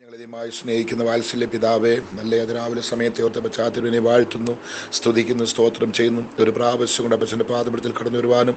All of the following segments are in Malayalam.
ഞങ്ങളധികമായി സ്നേഹിക്കുന്ന വാത്സല്യ പിതാവേ, നല്ല അതിരാവിലെ സമയത്തെ ഓർത്ത പശ്ചാത്തലവിനെ വാഴ്ത്തുന്നു, സ്തുതിക്കുന്നു, സ്തോത്രം ചെയ്യുന്നു. ഒരു പ്രാവശ്യം കൊണ്ട് അപ്പച്ചൻ്റെ പാദപീഠത്തിൽ കടന്നു വരുവാനും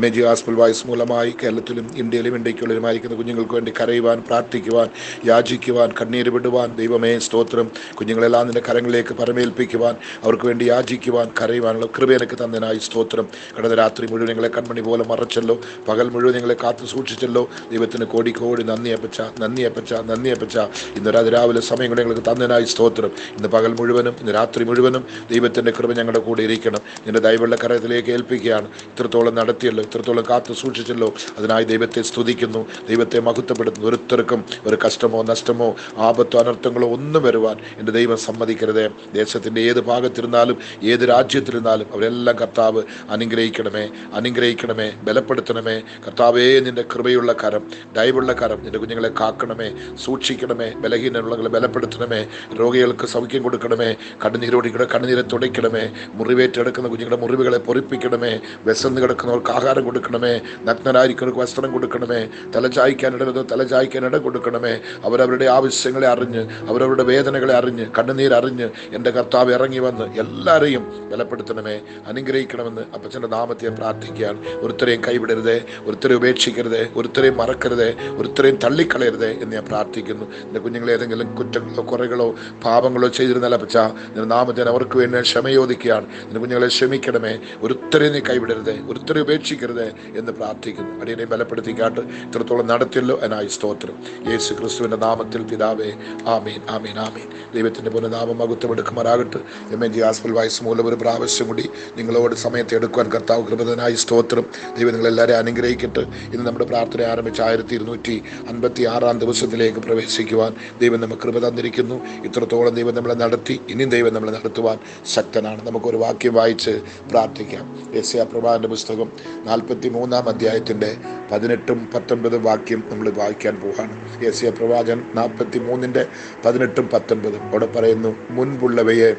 MAG ഗോസ്പൽ വോയിസ് മൂലമായി കേരളത്തിലും ഇന്ത്യയിലും ഇന്ത്യക്കുള്ളിലുമായിരിക്കുന്ന കുഞ്ഞുങ്ങൾക്ക് വേണ്ടി കരയുവാൻ, പ്രാർത്ഥിക്കുവാൻ, യാചിക്കുവാൻ, കണ്ണീര് വിടുവാൻ, ദൈവമേ സ്തോത്രം, കുഞ്ഞുങ്ങളെല്ലാം നിന്റെ കരങ്ങളിലേക്ക് പരമേൽപ്പിക്കുവാൻ, അവർക്ക് വേണ്ടി യാചിക്കുവാൻ, കരയുവാനുള്ള കൃപ എനിക്ക് തന്നതിനായി സ്തോത്രം. കടന്ന രാത്രി മുഴുവൻ ഞങ്ങളെ കൺമണി പോലെ മറച്ചല്ലോ, പകൽ മുഴുവൻ ഞങ്ങളെ കാത്തു സൂക്ഷിച്ചല്ലോ. ദൈവത്തിന് കോടി കോടി നന്ദി അപ്പച്ച, നന്ദി അപ്പച്ച, നന്ദി അപ്പച്ച. ഇന്ന് രാവിലെ സമയം കൊണ്ട് ഞങ്ങൾക്ക് തന്നതിനായി സ്തോത്രം. ഇന്ന് പകൽ മുഴുവനും ഇന്ന് രാത്രി മുഴുവനും ദൈവത്തിൻ്റെ കൃപ ഞങ്ങളുടെ കൂടെ ഇരിക്കണം. നിന്റെ ദൈവമുള്ള കരത്തിലേക്ക് ഏൽപ്പിക്കുകയാണ്. ഇത്രത്തോളം നടത്തിയല്ലോ, ഇത്രത്തോളം കാത്തു സൂക്ഷിച്ചല്ലോ, അതിനായി ദൈവത്തെ സ്തുതിക്കുന്നു, ദൈവത്തെ മഹത്വപ്പെടുത്തുന്നു. ഒരുത്തർക്കും ഒരു കഷ്ടമോ നഷ്ടമോ ആപത്തോ അനർത്ഥങ്ങളോ ഒന്നും വരുവാൻ എൻ്റെ ദൈവം സമ്മതിക്കരുതേ. ദേശത്തിൻ്റെ ഏത് ഭാഗത്തിരുന്നാലും ഏത് രാജ്യത്തിരുന്നാലും അവരെല്ലാം കർത്താവ് അനുഗ്രഹിക്കണമേ, അനുഗ്രഹിക്കണമേ, ബലപ്പെടുത്തണമേ. കർത്താവേ, നിന്റെ കൃപയുള്ള കരം, ദയവുള്ള കരം നിന്റെ കുഞ്ഞുങ്ങളെ കാക്കണമേ, സൂക്ഷിക്കണമേ. ബലഹീനമുള്ളവരെ ബലപ്പെടുത്തണമേ, രോഗികൾക്ക് സൗഖ്യം കൊടുക്കണമേ, കണ്ണുനീരോടിയുടെ കണ്ണുനീരെ തുടയ്ക്കണമേ, മുറിവേറ്റെടുക്കുന്ന കുഞ്ഞുങ്ങളുടെ മുറിവുകളെ പൊറിപ്പിക്കണമേ, വിശന്ന് കിടക്കുന്നവർക്ക് ആഹാരം കൊടുക്കണമേ, നഗ്നരായിരിക്കുന്നവർക്ക് വസ്ത്രം കൊടുക്കണമേ, തലചായ്ക്കാനിടരുത് തലചായ്ക്കാനിട കൊടുക്കണമേ. അവരവരുടെ ആവശ്യങ്ങളെ അറിഞ്ഞ്, അവരവരുടെ വേദനകളെ അറിഞ്ഞ്, കണ്ണുനീരറിഞ്ഞ് എൻ്റെ കർത്താവ് ഇറങ്ങി വന്ന് എല്ലാവരെയും ബലപ്പെടുത്തണമേ, അനുഗ്രഹിക്കണമെന്ന് അപ്പച്ചൻ്റെ നാമത്തെ പ്രാർത്ഥിക്കുകയാണ്. ഒരുത്തരെയും കൈവിടരുതേ, ഒരുത്തരെ ഉപേക്ഷിക്കരുതേ, ഒരുത്തരെയും മറക്കരുതേ, ഒരുത്തരെയും തള്ളിക്കളയരുതേ എന്ന് ഞാൻ പ്രാർത്ഥിക്കുന്നു. എൻ്റെ കുഞ്ഞുങ്ങളെ ഏതെങ്കിലും കുറ്റങ്ങളോ കുറകളോ പാപങ്ങളോ ചെയ്തിരുന്നാൽ അപ്പച്ച, നിന്റെ നാമത്തെ അവർക്ക് വേണ്ടി ഞാൻ ക്ഷമയോദിക്കുകയാണ്. നിന്റെ കുഞ്ഞുങ്ങളെ ക്ഷമിക്കണമേ, ഒരുത്തരെ നീ കൈവിടരുതേ, ഒരുത്തരെ ഉപേക്ഷിക്കരുതേ എന്ന് പ്രാർത്ഥിക്കുന്നു. അടിയനെ ബലപ്പെടുത്തിക്കാട്ട് ഇത്രത്തോളം നടത്തിയല്ലോ എന്നായി സ്തോത്രം. യേശു ക്രിസ്തുവിൻ്റെ നാമത്തിൽ പിതാവേ, ആമീൻ, ആമീൻ, ആമീൻ. ദൈവത്തിൻ്റെ പുനഃനാമം മഹത്വമെടുക്കുമാറാകട്ടെ. MAG ഗോസ്പൽ വോയിസ് മൂലം ഒരു പ്രാവശ്യം കൂടി നിങ്ങളോട് സമയത്ത് എടുക്കുവാൻ കർത്താവ് കൃപതനായി സ്തോത്രം. ദൈവം നിങ്ങളെല്ലാവരെയും അനുഗ്രഹിക്കട്ടെ. ഇന്ന് നമ്മുടെ പ്രാർത്ഥന ആരംഭിച്ച് 1256 ദിവസത്തിലേക്ക് പ്രവേശിക്കുവാൻ ദൈവം നമുക്ക് കൃപ തന്നിരിക്കുന്നു. ഇത്രത്തോളം ദൈവം നമ്മളെ നടത്തി, ഇനിയും ദൈവം നമ്മളെ നടത്തുവാൻ ശക്തനാണ്. നമുക്കൊരു വാക്യം വായിച്ച് പ്രാർത്ഥിക്കാം. യെശയ്യാ പ്രവാചകന്റെ പുസ്തകം 43 അധ്യായത്തിൻ്റെ 18, 19 വാക്യം നമ്മൾ വായിക്കാൻ പോവാണ്. യെശയ്യാ പ്രവാചകൻ 43, 18, 19 അവിടെ പറയുന്നു, മുൻപുള്ളവയെ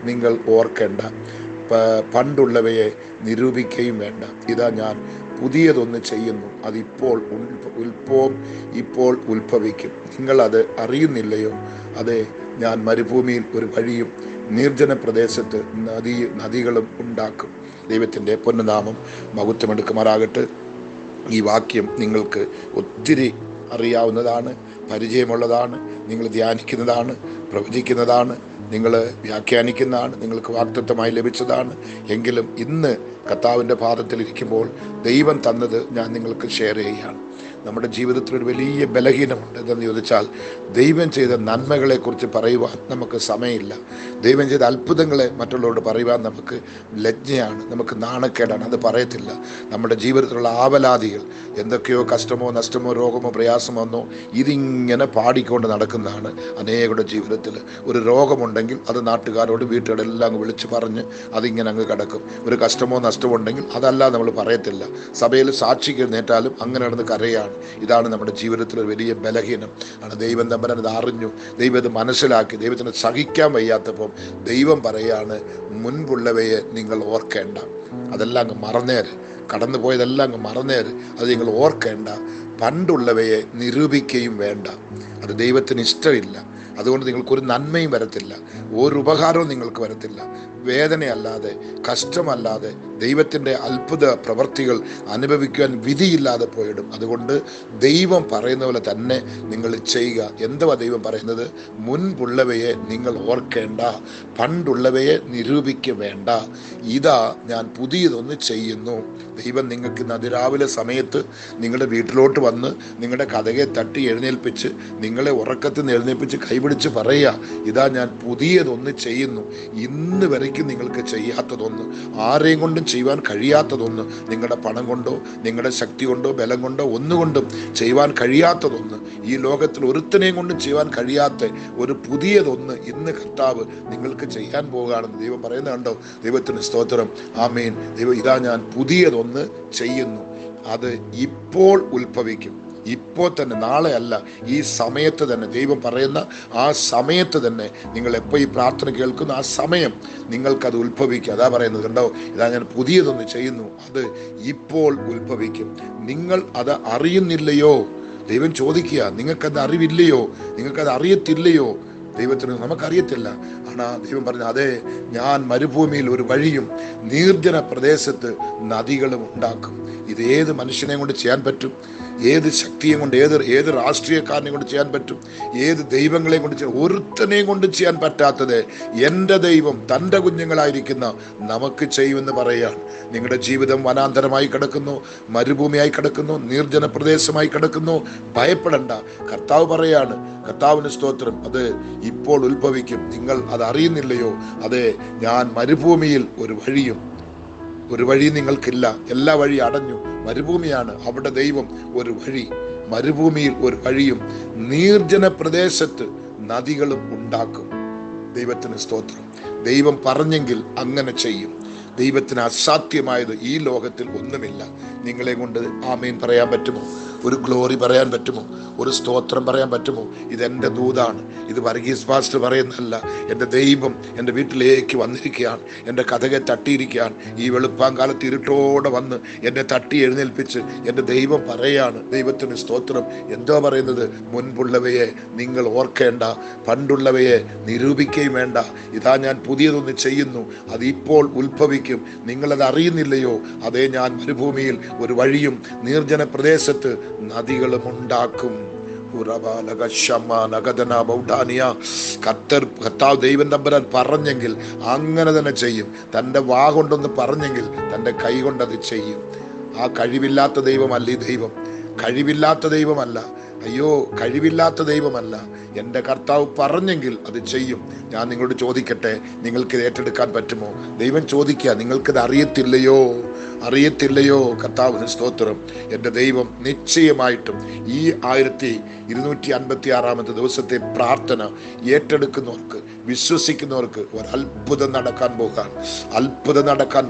നിങ്ങൾ ഓർക്കേണ്ട, പണ്ടുള്ളവയെ നിരൂപിക്കുകയും വേണ്ട. ഇതാ ഞാൻ പുതിയതൊന്ന് ചെയ്യുന്നു, അതിപ്പോൾ ഇപ്പോൾ ഉത്ഭവിക്കും. നിങ്ങളത് അറിയുന്നില്ലയോ? അതെ, ഞാൻ മരുഭൂമിയിൽ ഒരു വഴിയും നിർജ്ജന പ്രദേശത്ത് നദികളും ഉണ്ടാക്കും. ദൈവത്തിൻ്റെ പൊന്നുനാമം മഹത്വമെടുക്കുമാറാകട്ടെ. ഈ വാക്യം നിങ്ങൾക്ക് ഒത്തിരി അറിയാവുന്നതാണ്, പരിചയമുള്ളതാണ്, നിങ്ങൾ ധ്യാനിക്കുന്നതാണ്, പ്രവചിക്കുന്നതാണ്, നിങ്ങൾ വ്യാഖ്യാനിക്കുന്നതാണ്, നിങ്ങൾക്ക് വാഗ്ദത്തമായി ലഭിച്ചതാണ്. എങ്കിലും ഇന്ന് കർത്താവിൻ്റെ പാദത്തിലിരിക്കുമ്പോൾ ദൈവം തന്നത് ഞാൻ നിങ്ങൾക്ക് ഷെയർ ചെയ്യുകയാണ്. നമ്മുടെ ജീവിതത്തിൽ ഒരു വലിയ ബലഹീനമുണ്ട്. എന്തെന്ന് ചോദിച്ചാൽ, ദൈവം ചെയ്ത നന്മകളെക്കുറിച്ച് പറയുവാൻ നമുക്ക് സമയമില്ല. ദൈവം ചെയ്ത അത്ഭുതങ്ങളെ മറ്റുള്ളവരോട് പറയുവാൻ നമുക്ക് ലജ്ജയാണ്, നമുക്ക് നാണക്കേടാണ്, അത് പറയത്തില്ല. നമ്മുടെ ജീവിതത്തിലുള്ള ആവലാതികൾ, എന്തൊക്കെയോ കഷ്ടമോ നഷ്ടമോ രോഗമോ പ്രയാസമോ ഒന്നോ ഇതിങ്ങനെ പാടിക്കൊണ്ട് നടക്കുന്നതാണ് അനേകരുടെ ജീവിതത്തിൽ. ഒരു രോഗമുണ്ടെങ്കിൽ അത് നാട്ടുകാരോട് വീട്ടുകാരെല്ലാം വിളിച്ച് പറഞ്ഞ് അതിങ്ങനെ അങ്ങ് കിടക്കും. ഒരു കഷ്ടമോ നഷ്ടമോ ഉണ്ടെങ്കിൽ അതല്ല നമ്മൾ പറയത്തില്ല. സഭയിൽ സാക്ഷിക്ക് നേറ്റാലും അങ്ങനെ നടന്ന് കരയാണ്. ഇതാണ് നമ്മുടെ ജീവിതത്തിൽ ഒരു വലിയ ബലഹീനം ആണ്. ദൈവം തമ്പുരാൻ ഇത് അറിഞ്ഞു, ദൈവം ഇത് മനസ്സിലാക്കി. ദൈവത്തിന് സഹിക്കാൻ വയ്യാത്തപ്പം ദൈവം പറയാണ്, മുൻപുള്ളവയെ നിങ്ങൾ ഓർക്കേണ്ട, അതെല്ലാം അങ്ങ് മറന്നേര്, കടന്നു പോയതെല്ലാം അങ്ങ് മറന്നേര്, അത് നിങ്ങൾ ഓർക്കേണ്ട. പണ്ടുള്ളവയെ നിരൂപിക്കുകയും വേണ്ട. അത് ദൈവത്തിന് ഇഷ്ടമില്ല. അതുകൊണ്ട് നിങ്ങൾക്കൊരു നന്മയും വരത്തില്ല, ഒരു ഉപകാരവും നിങ്ങൾക്ക് വരത്തില്ല. വേദനയല്ലാതെ, കഷ്ടമല്ലാതെ, ദൈവത്തിൻ്റെ അത്ഭുത പ്രവർത്തികൾ അനുഭവിക്കുവാൻ വിധിയില്ലാതെ പോയിടും. അതുകൊണ്ട് ദൈവം പറയുന്ന പോലെ തന്നെ നിങ്ങൾ ചെയ്യുക. എന്തുവാ ദൈവം പറയുന്നത്? മുൻപുള്ളവയെ നിങ്ങൾ ഓർക്കേണ്ട, പണ്ടുള്ളവയെ നിരൂപിക്കുക വേണ്ട. ഇതാ ഞാൻ പുതിയതൊന്ന് ചെയ്യുന്നു. ദൈവം നിങ്ങൾക്ക് ഇന്ന് അതിരാവിലെ സമയത്ത് നിങ്ങളുടെ വീട്ടിലോട്ട് വന്ന് നിങ്ങളുടെ കഥകെ തട്ടി എഴുന്നേൽപ്പിച്ച്, നിങ്ങളെ ഉറക്കത്തിൽ നിന്ന് എഴുന്നേൽപ്പിച്ച് കൈപിടിച്ച് പറയുക, ഇതാ ഞാൻ പുതിയതൊന്ന് ചെയ്യുന്നു. ഇന്ന് വരയ്ക്കും നിങ്ങൾക്ക് ചെയ്യാത്തതൊന്ന്, ആരെയും കൊണ്ടും ചെയ്യുവാൻ കഴിയാത്തതൊന്ന്, നിങ്ങളുടെ പണം കൊണ്ടോ നിങ്ങളുടെ ശക്തി കൊണ്ടോ ബലം കൊണ്ടോ ഒന്നുകൊണ്ടും ചെയ്യുവാൻ കഴിയാത്തതൊന്ന്, ഈ ലോകത്തിൽ ഒരുത്തനെയും കൊണ്ടും ചെയ്യുവാൻ കഴിയാത്ത ഒരു പുതിയതൊന്ന് ഇന്ന് കർത്താവ് നിങ്ങൾക്ക് ചെയ്യാൻ പോകുകയാണെന്ന് ദൈവം പറയുന്നത് കണ്ടോ? ദൈവത്തിന് സ്തോത്രം, ആമേൻ. ദൈവം ഇതാ ഞാൻ പുതിയതൊന്ന് ചെയ്യുന്നു, അത് ഇപ്പോൾ ഉത്ഭവിക്കും. ഇപ്പോൾ തന്നെ, നാളെ അല്ല, ഈ സമയത്ത് തന്നെ. ദൈവം പറയുന്ന ആ സമയത്ത് തന്നെ, നിങ്ങൾ എപ്പോൾ ഈ പ്രാർത്ഥന കേൾക്കുന്ന ആ സമയം നിങ്ങൾക്കത് ഉത്ഭവിക്കും. അതാ പറയുന്നത് കണ്ടോ, ഇതാ ഞാൻ പുതിയതൊന്ന് ചെയ്യുന്നു, അത് ഇപ്പോൾ ഉത്ഭവിക്കും. നിങ്ങൾ അത് അറിയുന്നില്ലയോ? ദൈവം ചോദിക്കുക, നിങ്ങൾക്കത് അറിവില്ലയോ, നിങ്ങൾക്കത് അറിയത്തില്ലയോ? ദൈവത്തിന് നമുക്കറിയത്തില്ല. ആണ് ദൈവം പറഞ്ഞു, അതെ, ഞാൻ മരുഭൂമിയിൽ ഒരു വഴിയും നിർജ്ജന പ്രദേശത്ത് നദികളും ഉണ്ടാക്കും. ഇത് ഏത് മനുഷ്യനെ കൊണ്ട് ചെയ്യാൻ പറ്റും? ഏത് ശക്തിയെ കൊണ്ട്, ഏത് രാഷ്ട്രീയക്കാരനെ കൊണ്ട് ചെയ്യാൻ പറ്റും? ഏത് ദൈവങ്ങളെയും കൊണ്ട് ചെയ്യാൻ? ഒരുത്തനെയും കൊണ്ട് ചെയ്യാൻ പറ്റാത്തത് എൻ്റെ ദൈവം തൻ്റെ കുഞ്ഞുങ്ങളായിരിക്കുന്ന നമുക്ക് ചെയ്യുമെന്ന് പറയുകയാണ്. നിങ്ങളുടെ ജീവിതം വനാന്തരമായി കിടക്കുന്നു, മരുഭൂമിയായി കിടക്കുന്നു, നിർജ്ജന പ്രദേശമായി കിടക്കുന്നു, ഭയപ്പെടണ്ട. കർത്താവ് പറയാണ്, കർത്താവിന് സ്തോത്രം, അത് ഇപ്പോൾ ഉത്ഭവിക്കും. നിങ്ങൾ അത് അറിയുന്നില്ലയോ? അതെ, ഞാൻ മരുഭൂമിയിൽ ഒരു വഴി നിങ്ങൾക്കില്ല. എല്ലാ വഴി അടഞ്ഞു, മരുഭൂമിയാണ്. അവിടെ ദൈവം ഒരു വഴി, മരുഭൂമിയിൽ ഒരു വഴിയും നിർജ്ജന പ്രദേശത്ത് നദികളും ഉണ്ടാക്കും. ദൈവത്തിന് സ്തോത്രം. ദൈവം പറഞ്ഞെങ്കിൽ അങ്ങനെ ചെയ്യും. ദൈവത്തിന് അസാധ്യമായത് ഈ ലോകത്തിൽ ഒന്നുമില്ല. നിങ്ങളെ കൊണ്ട് ആമേൻ പറയാൻ പറ്റുമോ? ഒരു ഗ്ലോറി പറയാൻ പറ്റുമോ? ഒരു സ്തോത്രം പറയാൻ പറ്റുമോ? ഇതെൻ്റെ ദൂതാണ്, ഇത് വർഗീസ് പാസ്റ്റർ പറയുന്നതല്ല. എൻ്റെ ദൈവം എൻ്റെ വീട്ടിലേക്ക് വന്നിരിക്കുകയാണ്, എൻ്റെ കഥകെ തട്ടിയിരിക്കുകയാണ്. ഈ വെളുപ്പാങ്കാലത്ത് ഇരുട്ടോടെ വന്ന് എന്നെ തട്ടി എഴുന്നേൽപ്പിച്ച് എൻ്റെ ദൈവം പറയാണ്. ദൈവത്തിന് സ്തോത്രം. എന്തോ പറയുന്നത്? മുൻപുള്ളവയെ നിങ്ങൾ ഓർക്കേണ്ട, പണ്ടുള്ളവയെ നിരൂപിക്കുകയും വേണ്ട. ഇതാ ഞാൻ പുതിയതൊന്ന് ചെയ്യുന്നു, അത് ഇപ്പോൾ ഉത്ഭവിക്കും. നിങ്ങളത് അറിയുന്നില്ലയോ? അതേ, ഞാൻ മരുഭൂമിയിൽ ഒരു വഴിയും നിർജ്ജന പ്രദേശത്ത് നദികളും ഉണ്ടാക്കും. കർത്താവ് ദൈവം തമ്പുരാൻ പറഞ്ഞെങ്കിൽ അങ്ങനെ തന്നെ ചെയ്യും. തൻ്റെ വാ കൊണ്ടൊന്ന് പറഞ്ഞെങ്കിൽ തൻ്റെ കൈ കൊണ്ടത് ചെയ്യും. ആ കഴിവില്ലാത്ത ദൈവമല്ല ഈ ദൈവം. കഴിവില്ലാത്ത ദൈവമല്ല. അയ്യോ, കഴിവില്ലാത്ത ദൈവമല്ല. എൻ്റെ കർത്താവ് പറഞ്ഞെങ്കിൽ അത് ചെയ്യും. ഞാൻ നിങ്ങളോട് ചോദിക്കട്ടെ, നിങ്ങൾക്കിത് ഏറ്റെടുക്കാൻ പറ്റുമോ? ദൈവം ചോദിക്കുക, നിങ്ങൾക്കിത് അറിയത്തില്ലയോ? കർത്താവിന് സ്തോത്രം. എൻ്റെ ദൈവം നിശ്ചയമായിട്ടും ഈ 1256 ദിവസത്തെ പ്രാർത്ഥന ഏറ്റെടുക്കുന്നവർക്ക്, വിശ്വസിക്കുന്നവർക്ക് ഒരു അത്ഭുതം നടക്കാൻ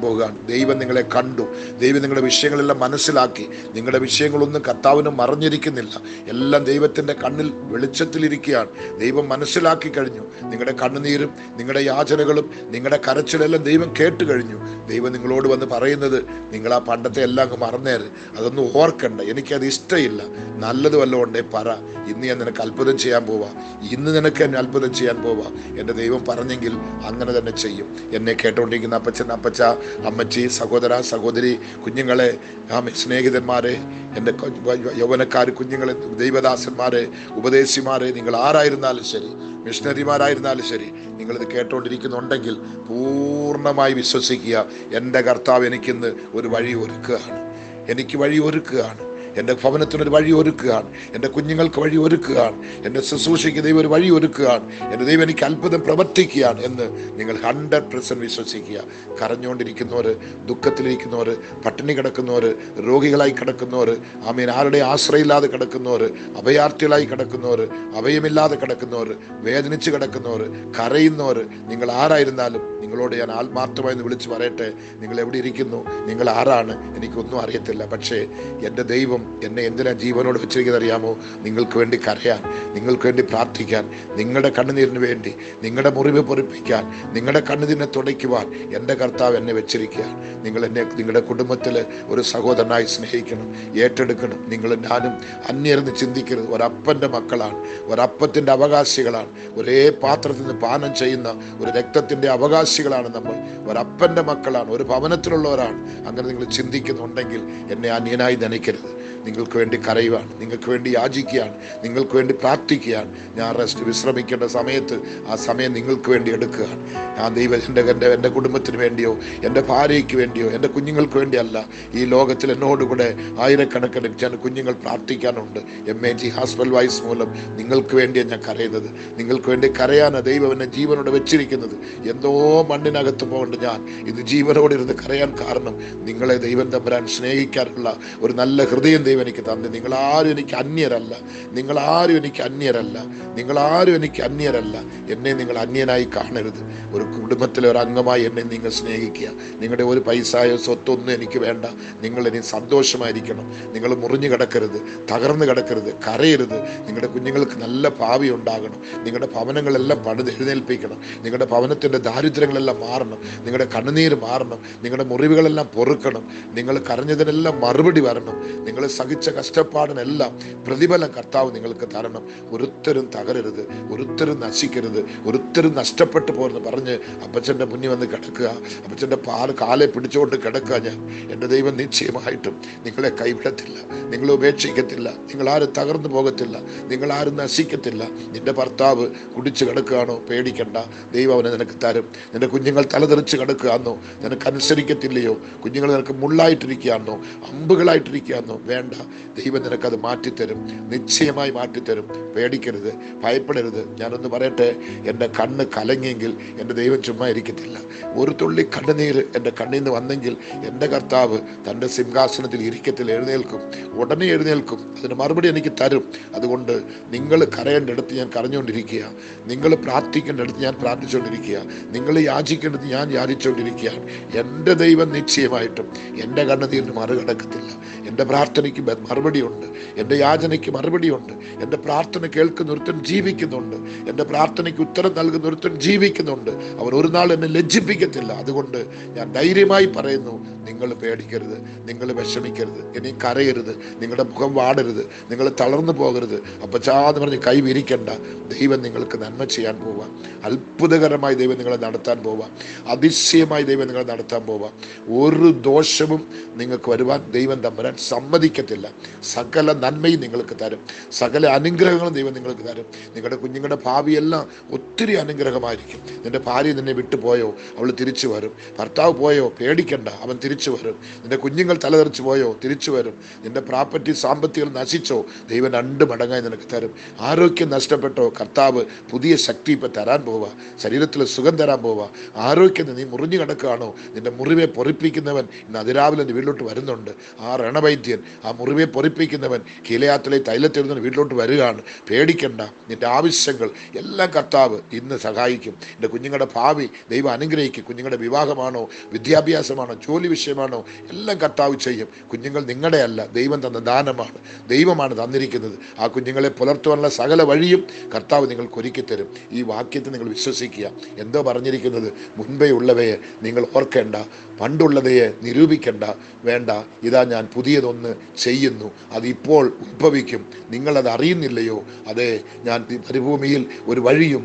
പോകുകയാണ്. ദൈവം നിങ്ങളെ കണ്ടു. ദൈവം നിങ്ങളുടെ വിഷയങ്ങളെല്ലാം മനസ്സിലാക്കി. നിങ്ങളുടെ വിഷയങ്ങളൊന്നും കർത്താവിന് മറഞ്ഞിരിക്കുന്നില്ല. എല്ലാം ദൈവത്തിൻ്റെ കണ്ണിൽ വെളിച്ചത്തിലിരിക്കുകയാണ്. ദൈവം മനസ്സിലാക്കി കഴിഞ്ഞു. നിങ്ങളുടെ കണ്ണുനീരും നിങ്ങളുടെ യാചനകളും നിങ്ങളുടെ കരച്ചിലെല്ലാം ദൈവം കേട്ട് കഴിഞ്ഞു. ദൈവം നിങ്ങളോട് വന്ന് പറയുന്നത്, നിങ്ങൾ ആ പണ്ടത്തെ എല്ലാം അങ്ങ് മറന്നേര്, അതൊന്നും ഓർക്കണ്ട, എനിക്കത് ഇഷ്ടമില്ല. നല്ലത് വല്ലതും ഉണ്ടേ പറ. ഇന്ന് ഞാൻ നിനക്ക് അത്ഭുതം ചെയ്യാൻ പോവാ. ഇന്ന് നിനക്ക് എന്നെ അത്ഭുതം ചെയ്യാൻ പോവാ. എൻ്റെ ദൈവം പറഞ്ഞെങ്കിൽ അങ്ങനെ തന്നെ ചെയ്യും. എന്നെ കേട്ടോണ്ടിരിക്കുന്ന അപ്പച്ചൻ, അപ്പച്ച, അമ്മച്ചി, സഹോദര, സഹോദരി, കുഞ്ഞുങ്ങളെ, സ്നേഹിതന്മാരെ, എൻ്റെ യൗവനക്കാർ, കുഞ്ഞുങ്ങളെ, ദൈവദാസന്മാരെ, ഉപദേശിമാരെ, നിങ്ങൾ ആരായിരുന്നാലും ശരി, മിഷണറിമാരായിരുന്നാലും ശരി, നിങ്ങളിത് കേട്ടോണ്ടിരിക്കുന്നുണ്ടെങ്കിൽ പൂർണ്ണമായി വിശ്വസിക്കുക, എൻ്റെ കർത്താവ് എനിക്കിന്ന് ഒരു വഴി ഒരുക്കുകയാണ്. എൻ്റെ ഭവനത്തിനൊരു വഴി ഒരുക്കുകയാണ്. എൻ്റെ കുഞ്ഞുങ്ങൾക്ക് വഴി ഒരുക്കുകയാണ്. എൻ്റെ ശുശ്രൂഷയ്ക്ക് ദൈവം ഒരു വഴി ഒരുക്കുകയാണ്. എൻ്റെ ദൈവം എനിക്ക് അത്ഭുതം പ്രവർത്തിക്കുകയാണ് എന്ന് നിങ്ങൾ 100% വിശ്വസിക്കുക. കരഞ്ഞുകൊണ്ടിരിക്കുന്നവർ, ദുഃഖത്തിലിരിക്കുന്നവർ, പട്ടിണി കിടക്കുന്നവർ, രോഗികളായി കിടക്കുന്നവർ, ആമേൻ, ആരുടെ ആശ്രയമില്ലാതെ കിടക്കുന്നവർ, അഭയാർത്ഥികളായി കിടക്കുന്നവർ, അഭയമില്ലാതെ കിടക്കുന്നവർ, വേദനിച്ച് കിടക്കുന്നവർ, കരയുന്നവർ, നിങ്ങൾ ആരായിരുന്നാലും നിങ്ങളോട് ഞാൻ ആത്മാർത്ഥമായി വിളിച്ച് പറയട്ടെ, നിങ്ങൾ എവിടെ ഇരിക്കുന്നു, നിങ്ങൾ ആരാണ്, എനിക്കൊന്നും അറിയത്തില്ല. പക്ഷേ എൻ്റെ ദൈവം എന്നെ എന്തിനാ ജീവനോട് വെച്ചിരിക്കുന്നത് അറിയാമോ? നിങ്ങൾക്ക് വേണ്ടി കരയാൻ, നിങ്ങൾക്ക് വേണ്ടി പ്രാർത്ഥിക്കാൻ, നിങ്ങളുടെ കണ്ണുനീരിന് വേണ്ടി, നിങ്ങളുടെ മുറിവ് പൊറിപ്പിക്കാൻ, നിങ്ങളുടെ കണ്ണുനീരിനെ തുടയ്ക്കുവാൻ എൻ്റെ കർത്താവ് എന്നെ വെച്ചിരിക്കുകയാണ്. നിങ്ങൾ എന്നെ നിങ്ങളുടെ കുടുംബത്തിൽ ഒരു സഹോദരനായി സ്നേഹിക്കണം, ഏറ്റെടുക്കണം. നിങ്ങൾ ഞാനും അന്യരെന്ന് ചിന്തിക്കരുത്. ഒരപ്പൻ്റെ മക്കളാണ്, ഒരപ്പത്തിൻ്റെ അവകാശികളാണ്. ഒരേ പാത്രത്തിൽ നിന്ന് പാനം ചെയ്യുന്ന ഒരു രക്തത്തിൻ്റെ അവകാശികളാണ് നമ്മൾ. ഒരപ്പൻ്റെ മക്കളാണ്, ഒരു ഭവനത്തിലുള്ളവരാണ്. അങ്ങനെ നിങ്ങൾ ചിന്തിക്കുന്നുണ്ടെങ്കിൽ എന്നെ അന്യനായി നനയ്ക്കരുത്. നിങ്ങൾക്ക് വേണ്ടി കരയുവാൻ, നിങ്ങൾക്ക് വേണ്ടി യാചിക്കുകയാണ്, നിങ്ങൾക്ക് വേണ്ടി പ്രാർത്ഥിക്കുകയാണ്. ഞാൻ വിശ്രമിക്കേണ്ട സമയത്ത് ആ സമയം നിങ്ങൾക്ക് വേണ്ടി എടുക്കുകയാണ്. ഞാൻ എൻ്റെ കുടുംബത്തിന് വേണ്ടിയോ, എൻ്റെ ഭാര്യയ്ക്ക് വേണ്ടിയോ, എൻ്റെ കുഞ്ഞുങ്ങൾക്ക് വേണ്ടിയല്ല. ഈ ലോകത്തിൽ എന്നോടുകൂടെ ആയിരക്കണക്കിന് കുഞ്ഞുങ്ങൾ പ്രാർത്ഥിക്കാനുണ്ട്. MAG ഹോസ്പിറ്റൽ വൈസ് മൂലം നിങ്ങൾക്ക് വേണ്ടിയാണ് ഞാൻ കരയുന്നത്. നിങ്ങൾക്ക് വേണ്ടി കരയാനാണ് ദൈവം എന്നെ ജീവനോടെ വെച്ചിരിക്കുന്നത്. എന്തോ മണ്ണിനകത്ത് പോകേണ്ട ഞാൻ ഇത് ജീവനോടെ ഇരുന്ന് കരയാൻ കാരണം നിങ്ങളെ ദൈവം തമ്പുരാൻ സ്നേഹിക്കാനുള്ള ഒരു നല്ല ഹൃദയം ദൈവം എനിക്ക് തന്നു. നിങ്ങളാരും എനിക്ക് അന്യരല്ല. എന്നെ നിങ്ങൾ അന്യനായി കാണരുത്. ഒരു കുടുംബത്തിലെ ഒരു അംഗമായി എന്നെ നിങ്ങൾ സ്നേഹിക്കുക. നിങ്ങളുടെ ഒരു പൈസയോ സ്വത്തൊന്നും എനിക്ക് വേണ്ട. നിങ്ങൾ ഇനി സന്തോഷമായിരിക്കണം. നിങ്ങൾ മുറിഞ്ഞു കിടക്കരുത്, തകർന്നു കിടക്കരുത്, കരയരുത്. നിങ്ങളുടെ കുഞ്ഞുങ്ങൾക്ക് നല്ല ഭാവി ഉണ്ടാകണം. നിങ്ങളുടെ ഭവനങ്ങളെല്ലാം എഴുന്നേൽപ്പിക്കണം. നിങ്ങളുടെ ഭവനത്തിൻ്റെ ദാരിദ്ര്യങ്ങളെല്ലാം മാറണം. നിങ്ങളുടെ കണ്ണുനീര് മാറണം. നിങ്ങളുടെ മുറിവുകളെല്ലാം പൊറുക്കണം. നിങ്ങൾ കരഞ്ഞതിനെല്ലാം മറുപടി വരണം. നിങ്ങൾ സഹിച്ച കഷ്ടപ്പാടിനെല്ലാം പ്രതിഫലം കർത്താവ് നിങ്ങൾക്ക് തരണം. ഒരുത്തരും തകരരുത്, ഒരുത്തരും നശിക്കരുത്, ഒരുത്തരും നഷ്ടപ്പെട്ടു പോരെന്ന് പറഞ്ഞ് അപ്പച്ചൻ്റെ മുന്നിൽ വന്ന് കിടക്കുക, അപ്പച്ചൻ്റെ കാലെ പിടിച്ചുകൊണ്ട് കിടക്കുക. ഞാൻ എൻ്റെ ദൈവം നിശ്ചയമായിട്ടും നിങ്ങളെ കൈവിടത്തില്ല, നിങ്ങളെ ഉപേക്ഷിക്കത്തില്ല, നിങ്ങളാരും തകർന്നു പോകത്തില്ല, നിങ്ങളാരും നശിക്കത്തില്ല. നിന്റെ ഭർത്താവ് കുടിച്ച് കിടക്കുകയാണോ? പേടിക്കണ്ട, ദൈവം അവനെ നിനക്ക് തരും. നിന്റെ കുഞ്ഞുങ്ങൾ തലതെറിച്ച് കിടക്കുകയാണോ? നിനക്ക് അനുസരിക്കത്തില്ലയോ? കുഞ്ഞുങ്ങൾ നിനക്ക് മുള്ളായിട്ടിരിക്കുകയാണോ? അമ്പുകളായിട്ടിരിക്കുകയാണോ? വേണ്ട, ദൈവം നിനക്കത് മാറ്റിത്തരും, നിശ്ചയമായി മാറ്റിത്തരും. പേടിക്കരുത്, ഭയപ്പെടരുത്. ഞാനൊന്ന് പറയട്ടെ, എൻ്റെ കണ്ണ് കലങ്ങിയെങ്കിൽ എൻ്റെ ദൈവം ചുമ്മാ ഇരിക്കത്തില്ല. ഒരു തുള്ളി കണ്ണുനീര് എൻ്റെ കണ്ണിൽ നിന്ന് വന്നെങ്കിൽ എൻ്റെ കർത്താവ് തൻ്റെ സിംഹാസനത്തിൽ ഇരിക്കത്തിൽ എഴുന്നേൽക്കും, ഉടനെ എഴുന്നേൽക്കും. അതിന് മറുപടി എനിക്ക് തരും. അതുകൊണ്ട് നിങ്ങൾ കരയേണ്ടടുത്ത് ഞാൻ കരഞ്ഞുകൊണ്ടിരിക്കുക, നിങ്ങൾ പ്രാർത്ഥിക്കേണ്ടടുത്ത് ഞാൻ പ്രാർത്ഥിച്ചുകൊണ്ടിരിക്കുക, നിങ്ങൾ യാചിക്കേണ്ടത് ഞാൻ യാചിച്ചുകൊണ്ടിരിക്കുകയാണ്. എൻ്റെ ദൈവം നിശ്ചയമായിട്ടും എൻ്റെ കണ്ണുനീരിന് മറികടക്കത്തില്ല. എൻ്റെ പ്രാർത്ഥനയ്ക്ക് മറുപടിയുണ്ട്, എൻ്റെ യാചനയ്ക്ക് മറുപടിയുണ്ട്. എൻ്റെ പ്രാർത്ഥന കേൾക്കുന്ന ഒരുത്തൻ ജീവിക്കുന്നുണ്ട്, എൻ്റെ പ്രാർത്ഥനയ്ക്ക് ഉത്തരം നൽകുന്ന ഒരുത്തൻ ജീവിക്കുന്നുണ്ട്. അവർ ഒരു നാൾ എന്നെ ലജ്ജിപ്പിക്കത്തില്ല. അതുകൊണ്ട് ഞാൻ ധൈര്യമായി പറയുന്നു, നിങ്ങൾ പേടിക്കരുത്, നിങ്ങൾ വിഷമിക്കരുത്, ഇനി കരയരുത്, നിങ്ങളുടെ മുഖം വാടരുത്, നിങ്ങൾ തളർന്നു പോകരുത്. അപ്പച്ചാന്ന് പറഞ്ഞ് കൈ വിരിക്കണ്ട. ദൈവം നിങ്ങൾക്ക് നന്മ ചെയ്യാൻ പോവാം, അത്ഭുതകരമായി ദൈവം നിങ്ങളെ നടത്താൻ പോവാം, അതിശയമായി ദൈവം നിങ്ങളെ നടത്താൻ പോവാം. ഒരു ദോഷവും നിങ്ങൾക്ക് വരുവാൻ ദൈവം തമ്പുരാൻ സമ്മതിക്കത്തില്ല. സകല നന്മയും നിങ്ങൾക്ക് തരും, സകല അനുഗ്രഹങ്ങളും ദൈവം നിങ്ങൾക്ക് തരും. നിങ്ങളുടെ കുഞ്ഞുങ്ങളുടെ ഭാവിയെല്ലാം ഒത്തിരി അനുഗ്രഹമായിരിക്കും. നിന്റെ ഭാര്യ നിന്നെ വിട്ടുപോയോ? അവൾ തിരിച്ചു വരും. ഭർത്താവ് പോയോ? പേടിക്കണ്ട, അവൻ തിരിച്ചു വരും. നിന്റെ കുഞ്ഞുങ്ങൾ തലതെറിച്ചു പോയോ? തിരിച്ചു വരും. നിന്റെ പ്രോപ്പർട്ടി സാമ്പത്തികം നശിച്ചോ? ദൈവം 2 മടങ്ങായി നിനക്ക് തരും. ആരോഗ്യം നഷ്ടപ്പെട്ടോ? കർത്താവ് പുതിയ ശക്തി ഇപ്പം തരാൻ പോവാ, ശരീരത്തിൽ സുഖം തരാൻ പോവാ. ആരോഗ്യം നീ മുറിഞ്ഞു കിടക്കുകയാണോ? നിന്റെ മുറിവെ പൊറിപ്പിക്കുന്നവൻ ഇന്ന് അതിരാവിലെ എൻ്റെ വീട്ടിലോട്ട് വരുന്നുണ്ട്. ആ രണവൈദ്യൻ, ആ മുറിവെ പൊറിപ്പിക്കുന്നവൻ കീലയാത്തിലെ തൈലത്തിരുന്ന് വീട്ടിലോട്ട് വരികയാണ്. പേടിക്കണ്ട, നിന്റെ ആവശ്യങ്ങൾ എല്ലാം കർത്താവ് ഇന്ന് സഹായിക്കും. എൻ്റെ കുഞ്ഞുങ്ങളുടെ ഭാവി ദൈവം അനുഗ്രഹിക്കും. കുഞ്ഞുങ്ങളുടെ വിവാഹമാണോ, വിദ്യാഭ്യാസമാണോ, ജോലി വിഷയമാണോ, എല്ലാം കർത്താവ് ചെയ്യും. കുഞ്ഞുങ്ങൾ നിങ്ങളുടെ അല്ല, ദൈവം തന്ന ദാനമാണ്, ദൈവമാണ് തന്നിരിക്കുന്നത്. ആ കുഞ്ഞുങ്ങളെ പുലർത്തുവാനുള്ള സകല വഴിയും കർത്താവ് നിങ്ങൾക്ക് ഒരുക്കി തരും. ഈ വാക്യത്തെ നിങ്ങൾ വിശ്വസിക്കുക. എന്തോ പറഞ്ഞിരിക്കുന്നത്? മുൻപേ ഉള്ളവയെ നിങ്ങൾ ഓർക്കേണ്ട, പണ്ടുള്ളവയെ നിരൂപിക്കേണ്ട. വേണ്ട, ഇതാ ഞാൻ പുതിയതൊന്ന് ചെയ്യുന്നു, അതിപ്പോൾ ഉത്ഭവിക്കും, നിങ്ങളത് അറിയുന്നില്ലയോ? അതെ, ഞാൻ മരുഭൂമിയിൽ ഒരു വഴിയും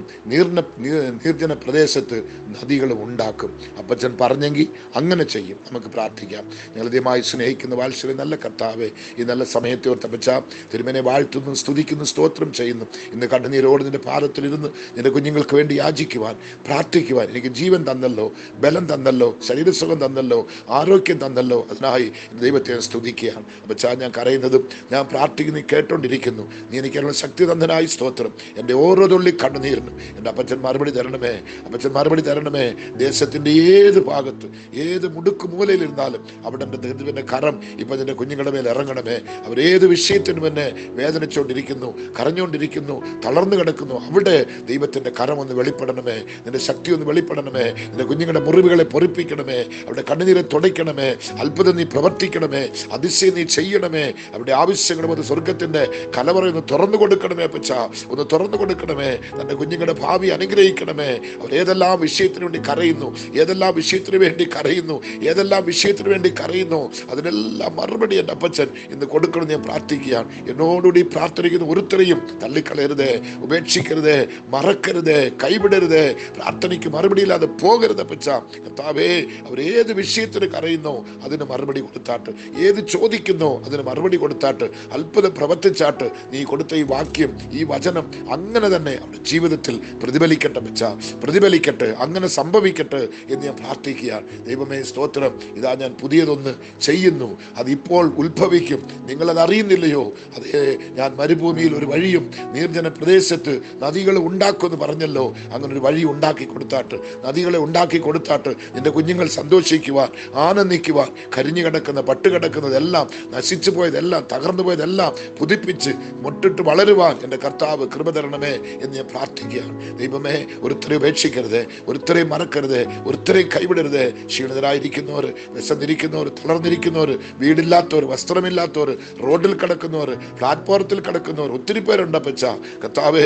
നിർജ്ജന പ്രദേശത്ത് നദികളും ഉണ്ടാക്കും. അപ്പച്ചൻ പറഞ്ഞെങ്കിൽ അങ്ങനെ ചെയ്യും. നമുക്ക് പ്രാർത്ഥിക്കാം. ഞങ്ങൾ ദൈവമായി സ്നേഹിക്കുന്ന വാത്സല്യം നല്ല കർത്താവേ, ഈ നല്ല സമയത്തെ ഓർത്ത് അപ്പച്ച തിരുമേനെ വാഴ്ത്തുന്നു, സ്തുതിക്കുന്നു, സ്തോത്രം ചെയ്യുന്നു. ഇന്ന് കണ്ണുനീരോട് നിന്റെ പാദത്തിലിരുന്ന് നിന്റെ കുഞ്ഞുങ്ങൾക്ക് വേണ്ടി യാചിക്കുവാൻ, പ്രാർത്ഥിക്കുവാൻ എനിക്ക് ജീവൻ തന്നല്ലോ, ബലം തന്നല്ലോ, ശരീരസുഖം തന്നല്ലോ, ആരോഗ്യം തന്നല്ലോ. അതിനായി ദൈവത്തെ സ്തുതിക്കുകയാണ്. അപ്പച്ച ഞാൻ കരയുന്നതും ഞാൻ പ്രാർത്ഥിക്കുന്നു കേട്ടോണ്ടിരിക്കുന്നു. നീ എനിക്കുള്ള ശക്തി തന്നനായി സ്തോത്രം. എൻ്റെ ഓരോ തുള്ളി കണ്ണുനീരിനും എൻ്റെ അപ്പച്ചൻ മറുപടി തരണമേ, അപ്പച്ചൻ മറുപടി തരണമേ. ദേശത്തിൻ്റെ ഏത് ഭാഗത്ത്, ഏത് മുടുക്ക് മൂലയിലിരുന്നാലും അവിടെ എൻ്റെ ദൈവത്തിൻ്റെ കരം ഇപ്പം എൻ്റെ കുഞ്ഞുങ്ങളുടെ മേൽ ഇറങ്ങണമേ. അവരേത് വിഷയത്തിനും എന്നെ വേദനിച്ചുകൊണ്ടിരിക്കുന്നു, കരഞ്ഞുകൊണ്ടിരിക്കുന്നു, തളർന്നു കിടക്കുന്നു, അവിടെ ദൈവത്തിൻ്റെ കരം ഒന്ന് വെളിപ്പെടണമേ, നിന്റെ ശക്തി ഒന്ന് വെളിപ്പെടണമേ. നിന്റെ കുഞ്ഞുങ്ങളുടെ മുറിവുകളെ പൊറിപ്പിക്കണമേ, അവിടെ കണ്ണുനീരെ തുടയ്ക്കണമേ. അത്ഭുതം നീ പ്രവർത്തിക്കണമേ, അതിശയം നീ ചെയ്യണമേ. അവിടെ ആവശ്യങ്ങളും അത് സ്വർഗത്തിൻ്റെ കലവറയൊന്ന് തുറന്നു കൊടുക്കണമേ. അപ്പച്ച ഒന്ന് തുറന്നു കൊടുക്കണമേ. തൻ്റെ കുഞ്ഞുങ്ങളുടെ ഭാവി അനുഗ്രഹിക്കണമേ. അവർ ഏതെല്ലാം വിഷയത്തിന് വേണ്ടി കരയുന്നു, ഏതെല്ലാം വിഷയത്തിന് വേണ്ടി കരയുന്നു, ഏതെല്ലാം വിഷയത്തിന് വേണ്ടി കരയുന്നു, അതിനെല്ലാം മറുപടി എൻ്റെ അപ്പച്ചൻ ഇന്ന് കൊടുക്കണം. ഞാൻ പ്രാർത്ഥിക്കുകയാണ്. എന്നോടുകൂടി പ്രാർത്ഥിക്കുന്ന ഒരുത്തരെയും തള്ളിക്കളയരുതേ, ഉപേക്ഷിക്കരുതേ, മറക്കരുതേ, കൈവിടരുതേ. പ്രാർത്ഥനയ്ക്ക് മറുപടിയില്ലാതെ പോകരുത് അപ്പച്ച. കർത്താവേ, അവരേത് വിഷയത്തിന് കരയുന്നോ അതിന് മറുപടി കൊടുത്താട്ട്, ഏത് ചോദിക്കുന്നോ അതിന് മറുപടി കൊടുത്താട്ട്, അത്ഭുതം പ്രവർത്തിച്ചാട്ട് നീ കൊടുത്ത ഈ വാക്യം, ഈ വചനം അങ്ങനെ തന്നെ അവരുടെ ജീവിതത്തിൽ പ്രതിഫലിക്കട്ടെ അപ്പച്ച, പ്രതിഫലിക്കട്ടെ, അങ്ങനെ സംഭവിക്കട്ടെ എന്ന് ഞാൻ പ്രാർത്ഥിക്കുകയാണ്. ദൈവമേ സ്തോത്രം. ഇതാ ഞാൻ പുതിയതൊന്ന് ചെയ്യുന്നു, അതിപ്പോൾ ഉത്ഭവിക്കും, നിങ്ങളത് അറിയുന്നില്ലയോ? അതേ, ഞാൻ മരുഭൂമിയിൽ ഒരു വഴിയും നിർജ്ജന പ്രദേശത്ത് നദികൾ ഉണ്ടാക്കുമെന്ന് പറഞ്ഞല്ലോ. അങ്ങനെ ഒരു വഴി ഉണ്ടാക്കി കൊടുത്താട്ട്, നദികളെ ഉണ്ടാക്കി കൊടുത്താട്ട് നിന്റെ കുഞ്ഞുങ്ങൾ സന്തോഷിക്കുവാൻ, ആനന്ദിക്കുവാൻ, കരിഞ്ഞു കിടക്കുന്ന പട്ട് കിടക്കുന്നതെല്ലാം, നശിച്ചു പോയതെല്ലാം, തകർന്നു പോയതെല്ലാം പുതുപ്പിച്ച് മുട്ടിട്ട് വളരുവാൻ എൻ്റെ കർത്താവ് കൃപ തരണമേ എന്ന് ഞാൻ പ്രാർത്ഥിക്കുകയാണ്. ദൈവമേ, ഒരുത്തരെ ഉപേക്ഷിക്കരുത്, ഒരുത്തരെയും മറക്കരുത്, ഒരുത്തരെയും കൈവിടരുത്. ക്ഷീണിതരായിരിക്കുന്നവർ, വിശന്നിരിക്കുന്നവർ, തളർന്നിരിക്കുന്നവർ, വീടില്ലാത്തവർ, വസ്ത്രമില്ലാത്തവർ, റോഡിൽ കിടക്കുന്നവർ, പ്ലാറ്റ്ഫോറത്തിൽ കിടക്കുന്നവർ ഒത്തിരി പേരുണ്ട് അപ്പച്ച. കർത്താവേ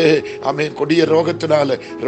ആമേൻ, കൊടിയ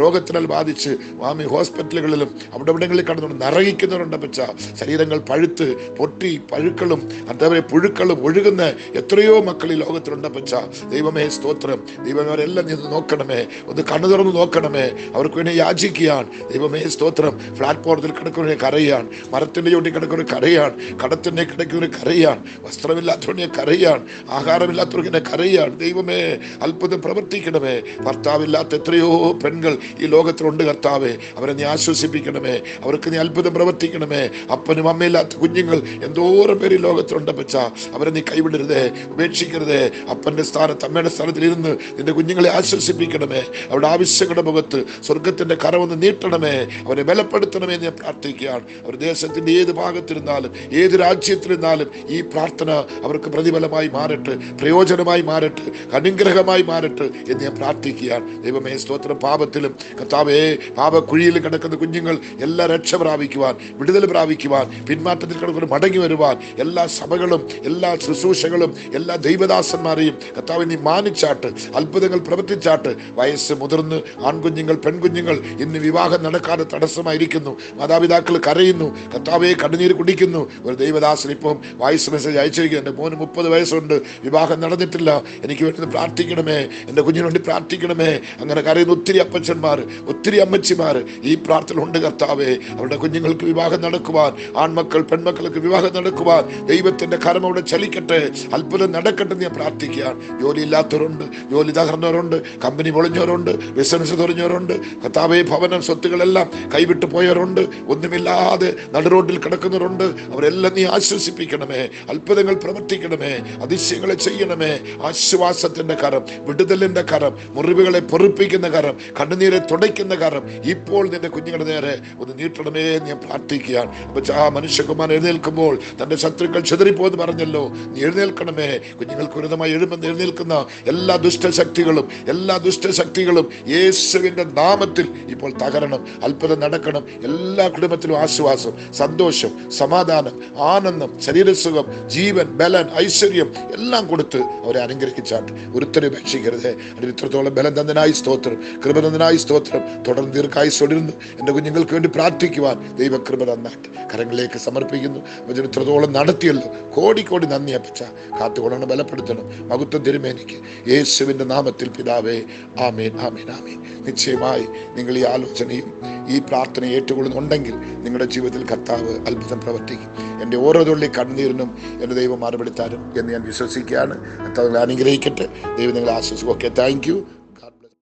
രോഗത്തിനാൽ ബാധിച്ച് ആമേൻ ഹോസ്പിറ്റലുകളിലും അവിടെവിടങ്ങളിൽ കടന്നു നിറയിക്കുന്നവരുണ്ട് അപ്പച്ച. ശരീരങ്ങൾ പഴുത്ത് പൊട്ടി പഴുക്കളും അതേപോലെ പുഴുക്കളും ഒഴുകുന്ന എത്രയോ മക്കൾ ഈ ലോകത്തിലുണ്ട് അപ്പച്ച. ദൈവമേ സ്തോത്രം. ദൈവമേ അവരെല്ലാം നീ നോക്കണമേ, ഒന്ന് കണ്ണു തുറന്ന് നോക്കണമേ. അവർക്ക് വേണ്ടി യാചിക്കുകയാണ്. ദൈവമേ സ്തോത്രം. പ്ലാറ്റ്ഫോറത്തിൽ കിടക്കുന്നവരെ കരയാൻ, മരത്തിന്റെ ചോട്ടി കിടക്കുന്നവർ കരയാൻ, കടത്തിന്റെ കിടക്കുന്നവർ കരയാൻ, വസ്ത്രമില്ലാത്തവനെ കരയാൻ, ആഹാരമില്ലാത്തവർക്ക് കരയാൻ. ദൈവമേ അത്ഭുതം പ്രവർത്തിക്കണമേ. ഭർത്താവില്ലാത്ത എത്രയോ പെൺകൾ ഈ ലോകത്തിലുണ്ട് കർത്താവേ, അവരെ നീ ആശ്വസിപ്പിക്കണമേ. അവർക്ക് നീ അത്ഭുതം പ്രവർത്തിക്കണമേ. അപ്പനും അമ്മയില്ലാത്ത കുഞ്ഞുങ്ങൾ എന്തോരം പേര് ഈ ലോകത്തിലുണ്ട് പച്ച. അവരെ നീ കൈവിടരുതേ, ഉപേക്ഷിക്കരുതേ. അപ്പന്റെ സ്ഥാനത്ത് അമ്മയുടെ സ്ഥാനത്തിൽ ഇരുന്ന് നിന്റെ കുഞ്ഞുങ്ങളെ ആശ്വസിപ്പിക്കണമേ. അവരുടെ ആവശ്യങ്ങളുടെ മുഖത്ത് സ്വർഗത്തിന്റെ കരമൊന്ന് നീട്ടണമേ. അവരെ ബലപ്പെടുത്തണമേ എന്ന് ഞാൻ പ്രാർത്ഥിക്കുകയാണ്. അവർ ദേശത്തിന്റെ ഏത് ഭാഗത്തിരുന്നാലും ഏത് രാജ്യത്തിരുന്നാലും ഈ പ്രാർത്ഥന അവർക്ക് പ്രതിഫലമായി മാറട്ടെ, പ്രയോജനമായി മാറട്ടെ, അനുഗ്രഹമായി മാറട്ടെ എന്ന് ഞാൻ പ്രാർത്ഥിക്കുകയാണ്. ദൈവമേ സ്തോത്രം. പാപത്തിലും കർത്താവേ പാപക്കുഴിയിൽ കിടക്കുന്ന കുഞ്ഞുങ്ങൾ എല്ലാ രക്ഷ പ്രാപിക്കുവാൻ, വിടുതൽ പ്രാപിക്കുവാൻ, പിന്മാറ്റത്തിൽ കിടക്കുന്ന മടങ്ങി വരുവാൻ എല്ലാ സഭകളും എല്ലാ ശുശ്രൂഷകളും എല്ലാ ദൈവദാസന്മാരെയും കർത്താവെ നീ മാനിച്ചാട്ട്, അത്ഭുതങ്ങൾ പ്രവർത്തിച്ചാട്ട്. വയസ്സ് മുതിർന്ന് ആൺകുഞ്ഞുങ്ങൾ പെൺകുഞ്ഞുങ്ങൾ ഇന്ന് വിവാഹം നടക്കാതെ തടസ്സമായിരിക്കുന്നു. മാതാപിതാക്കൾ കരയുന്നു, കർത്താവെ കണ്ണുനീര് കുടിക്കുന്നു. ഒരു ദൈവദാസൻ ഇപ്പം വോയിസ് മെസ്സേജ് അയച്ചിരിക്കുന്നു. എൻ്റെ മോന് 30 വയസ്സുണ്ട്, വിവാഹം നടന്നിട്ടില്ല, എനിക്ക് വേണ്ടി പ്രാർത്ഥിക്കണമേ, എൻ്റെ കുഞ്ഞിന് വേണ്ടി പ്രാർത്ഥിക്കണമേ. അങ്ങനെ കരയുന്ന ഒത്തിരി അപ്പച്ചന്മാർ, ഒത്തിരി അമ്മച്ചിമാർ ഈ പ്രാർത്ഥന ഉണ്ട് കർത്താവെ. അവരുടെ കുഞ്ഞുങ്ങൾക്ക് വിവാഹം നടക്കുവാൻ, ആൺമക്കൾ പെൺമക്കൾക്ക് വിവാഹം നടക്കുവാൻ ദൈവത്തിന്റെ കരം അവിടെ ചലിക്കട്ടെ, അത്ഭുതം നടക്കട്ടെ എന്ന് ഞാൻ പ്രാർത്ഥിക്കുകയാണ്. ജോലി ഇല്ലാത്തവരുണ്ട്, ജോലി തകർന്നവരുണ്ട്, കമ്പനി പൊളിഞ്ഞവരുണ്ട്, ബിസിനസ് തുറഞ്ഞവരുണ്ട്, കർത്താവെ ഭവനം സ്വത്തുകളെല്ലാം കൈവിട്ടു പോയവരുണ്ട്, ഒന്നുമില്ലാതെ നടുറോഡിൽ കിടക്കുന്നവരുണ്ട്. അവരെല്ലാം നീ ആശ്വസിപ്പിക്കണമേ, അത്ഭുതങ്ങൾ പ്രവർത്തിക്കണമേ, അതിശയങ്ങളെ ചെയ്യണമേ. ആശ്വാസത്തിന്റെ കരം, വിടുതലിന്റെ കരം, മുറിവുകളെ പൊറുപ്പിക്കുന്ന കരം, കണ്ണുനീരെ തുടയ്ക്കുന്ന കരം ഇപ്പോൾ നിന്റെ കുഞ്ഞുങ്ങളുടെ നേരെ ഒന്ന് നീട്ടണമേ എന്ന് ഞാൻ പ്രാർത്ഥിക്കുകയാണ്. അപ്പൊ ആ മനുഷ്യകുമാരൻ എഴുന്നേൽക്കുമ്പോൾ തന്റെ ശത്രുക്കൾ ചെതറിപ്പോന്ന് പറഞ്ഞല്ലോ, നീ എഴുന്നേൽക്കണമേ. കുഞ്ഞുങ്ങൾക്ക് വിരുദ്ധമായി എഴുന്നേൽക്കുന്ന എല്ലാ ദുഷ്ടശക്തികളും യേശുവിന്റെ നാമത്തിൽ ഇപ്പോൾ തകരണം, അത്ഭുതം നടക്കണം. എല്ലാ കുടുംബത്തിലും ആശ്വാസം, സന്തോഷം, സമാധാനം, ആനന്ദം, ശരീരസുഖം, ജീവൻ, ബലൻ, ഐശ്വര്യം എല്ലാം കൊടുത്ത് അവരെ അനുഗ്രഹിച്ചാട്ട് ഒരുത്തരെ ഉപേക്ഷിക്കരുത്. അതിന് ഇത്രത്തോളം ബലം തന്നതിനായി സ്തോത്രം, കൃപ തന്നതിനായി സ്തോത്രം. തുടർന്ന് ദീർഘായുസ്സോടിരുന്നു എൻ്റെ കുഞ്ഞുങ്ങൾക്ക് വേണ്ടി പ്രാർത്ഥിക്കുവാൻ ദൈവകൃപ തന്നാട്ട് കരങ്ങളിലേക്ക് സമർപ്പിക്കുന്നു. ഇത്രത്തോളം നടത്തിയല്ലോ, കോടി നന്ദി അപ്പച്ച. കാത്തുകൊള്ളണം, ബലപ്പെടുത്തണം. മഹത്വം തിരുമേനിക്ക് യേശുവിന്റെ നാമത്തിൽ പിതാവേ, ആമേൻ, ആമേൻ, ആമേൻ. നിശ്ചയമായി നിങ്ങൾ ഈ ആലോചനയും ഈ പ്രാർത്ഥന ഏറ്റുകൊള്ളുന്നുണ്ടെങ്കിൽ നിങ്ങളുടെ ജീവിതത്തിൽ കർത്താവ് അത്ഭുതം പ്രവർത്തിക്കും. എൻ്റെ ഓരോ തുള്ളി കണ്ണീരിനും എൻ്റെ ദൈവം മറുപടി തരും എന്ന് ഞാൻ വിശ്വസിക്കുകയാണ്. കർത്താവ് അനുഗ്രഹിക്കട്ടെ. ദൈവം നിങ്ങളെ ആശ്വസിക്കും. Okay, thank you.